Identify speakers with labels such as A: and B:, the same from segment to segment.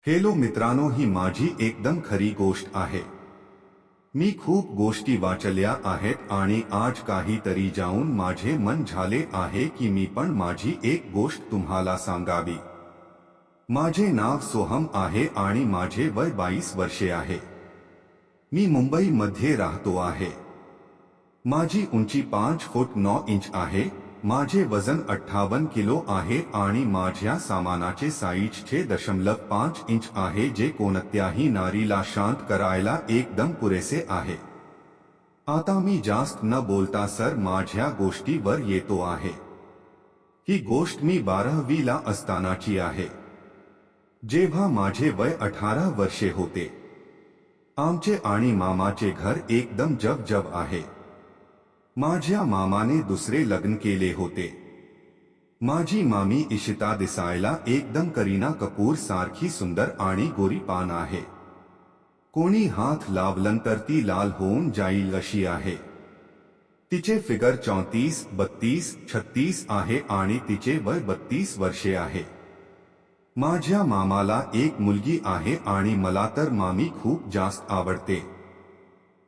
A: Hello मित्रांनो, ही माझी एकदम खरी गोष्ट आहे। मी खूप गोष्टी वाचल्या आहेत आणि आज काहीतरी जाऊन माझे मन झाले आहे की मी पण माझी एक गोष्ट तुम्हाला सांगावी। माझे नाव सोहम आहे आणि माझे वय 22 वर्षे आहे। मी मुंबई मध्ये राहतो आहे। माझी उंची 5 फूट 9 इंच आहे। माझे वजन 58 किलो आहे आणि माझ्या सामानाचे साईज 6.5 इंच आहे, जे कोणत्याही नारीला शांत करायला एकदम पुरेसे आहे। आता मी जास्त न बोलता सर माझ्या गोष्टीवर येतो आहे। ही गोष्ट मी 12वी ला असतानाची आहे, जेव्हा माझे वय 18 वर्षे होते। आमचे आणि मामाचे घर एकदम जवळ आहे। माझ्या मामाने दुसरे लग्न केले होते। माझी मामी इशिता दिसायला एकदम करीना कपूर सारखी सुंदर आणि गोरीपान आहे। कोणी हात लावल्यानंतर ती लाल होऊन जाईल अशी आहे। तिचे फिगर 34, 32, 36 आहे आणि तिचे वय 32 वर्षे आहे। माझ्या मामाला एक मुलगी आहे आणि मला तर मामी खूप जास्त आवडते,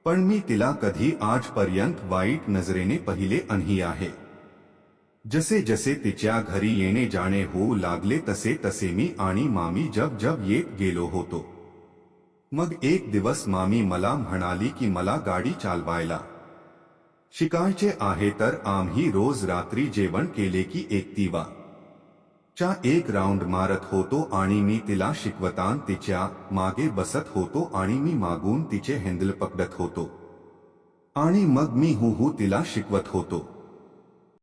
A: पण मी तिला कधी आजपर्यंत वाईट नजरेने पाहिले नाही आहे। जसे जसे तिच्या घरी येणे जाणे होऊ लागले तसे तसे मी आणि मामी जब येत गेलो होतो। मग एक दिवस मामी मला म्हणाली की मला गाडी चालवायला शिकायचे आहे, तर आम्ही रोज रात्री जेवण केले की एक्टिवा चा एक राऊंड मारत होतो आणि मी तिला शिकवताना तिच्या मागे बसत होतो आणि मी मागून तिचे हँडल पकडत होतो आणि मग मी हू तिला शिकवत होतो।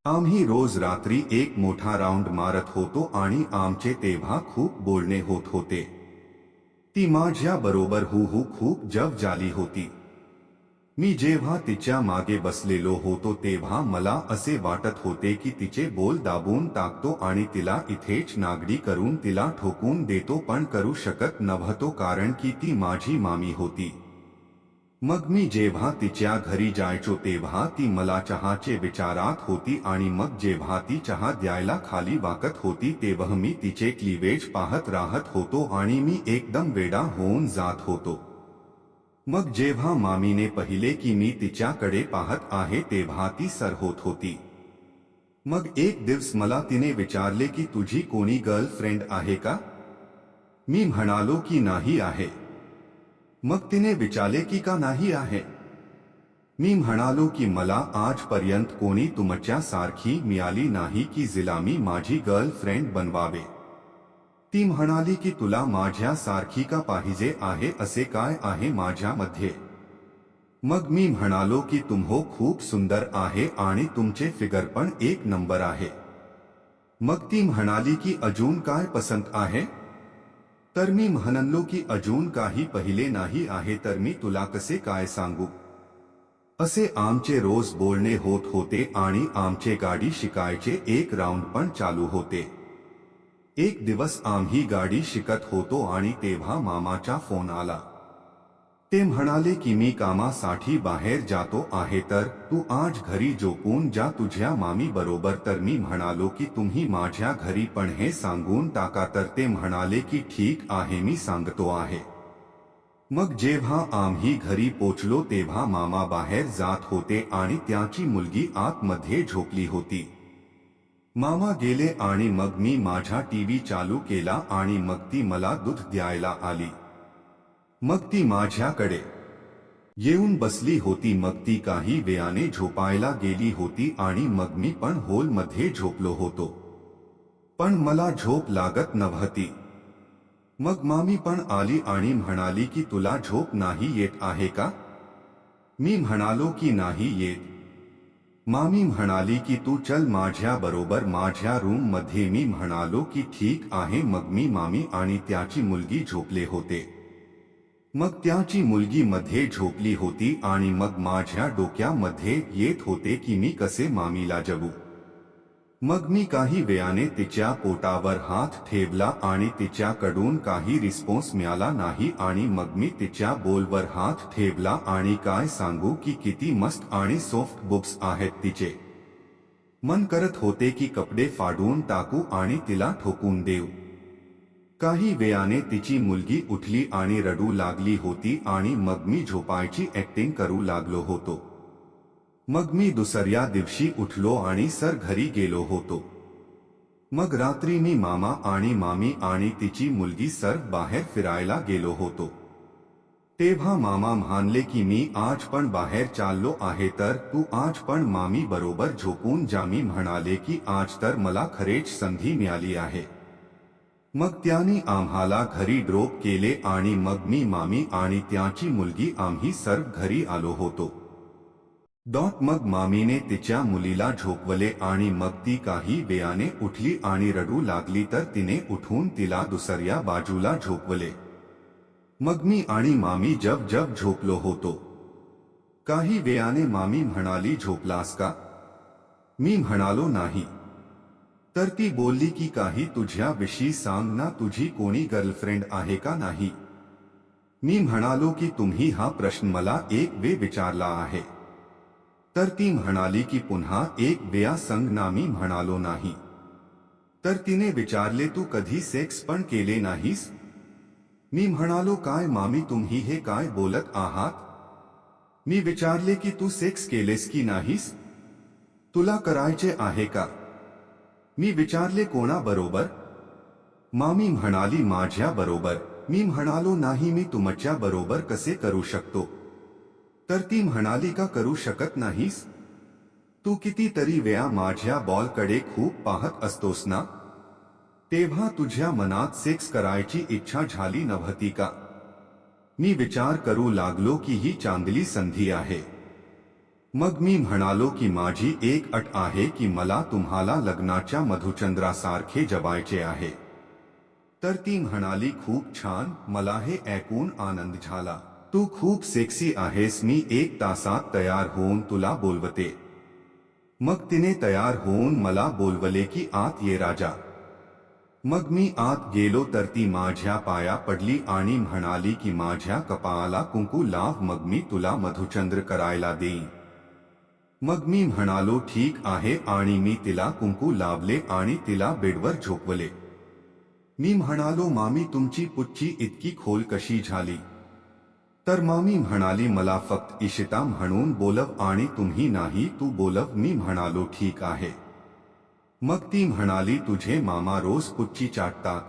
A: आम्ही रोज रात्री एक मोठा राऊंड मारत होतो आणि आमचे तेव्हा खूप बोलणे होत होते। ती माझ्या बरोबर हू खूप झाली होती। मी जेव्हा तिच्या मागे बसलेलो होतो तेव्हा मला असे वाटत होते की तिचे बोल दाबून टाकतो आणि तिला इथेच नागडी करून तिला ठोकून देतो, पण करू शकत नव्हतो कारण की ती माझी मामी होती। मग मी जेव्हा तिच्या घरी जायचो तेव्हा ती मला चहाचे विचारात होती आणि मग जेव्हा ती चहा द्यायला खाली वाकत होती तेव्हा मी तिचे क्लीवेज पाहत राहत होतो आणि मी एकदम वेडा होऊन जात होतो। मग जेव्हा मामीने पाहिले की मी तिच्याकडे पाहत आहे तेव्हा ती सर होत होती। मग एक दिवस मला तिने विचारले की तुझी कोणी गर्लफ्रेंड आहे का? मी म्हणालो की नाही आहे। मग तिने विचारले की का नाही आहे? मी म्हणालो की मला आजपर्यंत कोणी तुमच्या सारखी मिळाली नाही की जिला मी माझी गर्लफ्रेंड बनवावे। ती म्हणाली की तुला माझ्या सारखी का पाहिजे आहे, असे काय आहे माझ्यामध्ये? मग मी म्हणालो की तुम्ही खूप सुंदर आहे आणि तुमचे फिगर पण एक नंबर आहे। मग ती म्हणाली की अजून काय पसंत आहे? तर मी म्हणालो की अजून काही पहिले नाही आहे, तर मी तुला कसे काय सांगू। असे आमचे रोज बोलणे होत होते आणि आमचे गाडी शिकायचे एक राऊंड पण चालू होते। एक दिवस आम्ही गाडी शिकत होतो आणि तेव्हा मामाचा फोन आला। ते म्हणाले की मी कामासाठी बाहेर जातो आहे, तर तू आज घरी झोपून जा तुझ्या मामी बरोबर। तर मी म्हणालो की तुम्ही माझ्या घरी पण हे सांगून टाका। तर ते म्हणाले की ठीक आहे, मी सांगतो आहे। मग जेव्हा आम्ही घरी पोचलो तेव्हा मामा बाहेर जात होते आणि त्याची मुलगी आतमध्ये झोपली होती। मामा गेले आणि मग मी माझा टीव्ही चालू केला आणि मग ती मला दूध द्यायला आली। मग ती माझ्याकडे येऊन बसली होती। मग ती काही वेळाने झोपायला गेली होती आणि मग मी पण हॉलमध्ये झोपलो होतो, पण मला झोप लागत नव्हती। मग मामी पण आली आणि म्हणाली की तुला झोप नाही येत आहे का? मी म्हणालो की नाही येत। मामी म्हणाली की तू चल माझ्या बरोबर माझ्या रूम मध्ये। मी म्हणालो की ठीक आहे। मग मी मामी आणि त्याची मुलगी झोपले होते। मग त्याची मुलगी मध्ये झोपली होती आणि मग माझ्या डोक्यामध्ये येत होते की मी कसे मामीला जगू। मग मी काही वेळाने तिच्या पोटावर हात ठेवला आणि तिच्याकडून काही रिस्पॉन्स मिळाला नाही आणि मग मी तिच्या बोलवर हात ठेवला आणि काय सांगू की किती मस्त आणि सॉफ्ट बुक्स आहेत तिचे। मन करत होते की कपडे फाडून टाकू आणि तिला ठोकून देऊ। काही वेळाने तिची मुलगी उठली आणि रडू लागली होती आणि मग मी झोपायची ऍक्टिंग करू लागलो होतो. मग मी दुसऱ्या दिवशी उठलो आणि सर घरी गेलो होतो. मग रात्री मी मामा आणि मामी आणि तिची मुलगी सर बाहेर फिरायला गेलो होतो. तेव्हा मामा म्हणाले की मी आज पण बाहेर चाललो आहे तर तू आज पण मामी बरोबर झोपून जा. मी म्हणाले की आज तर मला खरेच संधी मिळाली आहे. मग त्यांनी आम्हाला घरी ड्रॉप केले आणि मग मी मामी आणि त्याची मुलगी आम्ही सर्व घरी आलो होतो. मग मामीने तिच्या मुलीला झोपवले आणि मग ती काही वेळाने उठली आणि रडू लागली तर तिने उठून तिला दुसऱ्या बाजूला झोपवले. मग मी आणि मामी जब झोपलो होतो. काही वेळाने मामी म्हणाली झोपलास का? मी म्हणालो नाही. तर ती बोलली की काही तुझ्या विषयी सांग ना, तुझी कोणी गर्लफ्रेंड आहे का नाही? मी म्हणालो की तुम्ही हा प्रश्न मला एक वेळ विचारला आहे. तर ती म्हणाली की पुन्हा एक वेळा सांग ना. मी म्हणालो नाही. तर तिने विचारले तू कधी सेक्स पण केले नाहीस? मी म्हणालो काय मामी तुम्ही हे काय बोलत आहात? मी विचारले की तू सेक्स केलेस की नाहीस? तुला करायचे आहे का? मी विचारले कोणाबरोबर? मामी म्हणाली माझ्या बरोबर. मी म्हणालो नाही, मी तुमच्या बरोबर कसे करू शकतो? तर ती म्हणाली का करू शकत नाहीस? तू कितीतरी वेळा माझ्या बॉलकडे खूप पाहत असतोस ना? तेव्हा तुझ्या मनात सेक्स करायची इच्छा झाली नव्हती का? मी विचार करू लागलो की ही चांगली संधी आहे. मग मी म्हणालो की माझी एक अट आहे की मला तुम्हाला लग्नाच्या मधुचंद्रासारखे जगायचे आहे. तर ती म्हणाली खूप छान, मला हे ऐकून आनंद झाला. तू खूप सेक्सी आहेस, मी 1 तासात तयार होऊन तुला बोलवते. मग तिने तयार होऊन मला बोलवले की आत ये राजा. मग मी आत गेलो तर ती माझ्या पाया पडली आणि म्हणाली की माझ्या कपाळाला कुंकू लाव, मग मी तुला मधुचंद्र करायला देईन. मग मी म्हणालो ठीक आहे आणि मी तिला कुंकू लावले आणि तिला बेडवर झोपवले. मी म्हणालो मामी तुमची पुच्ची इतकी खोल कशी झाली? तर मामी म्हणाली मला फक्त इशिता म्हणून बोलव आणि तुम्ही नाही तू बोलव. मी म्हणालो ठीक आहे. मग ती म्हणाली तुझे मामा रोज पुच्ची चाटतात.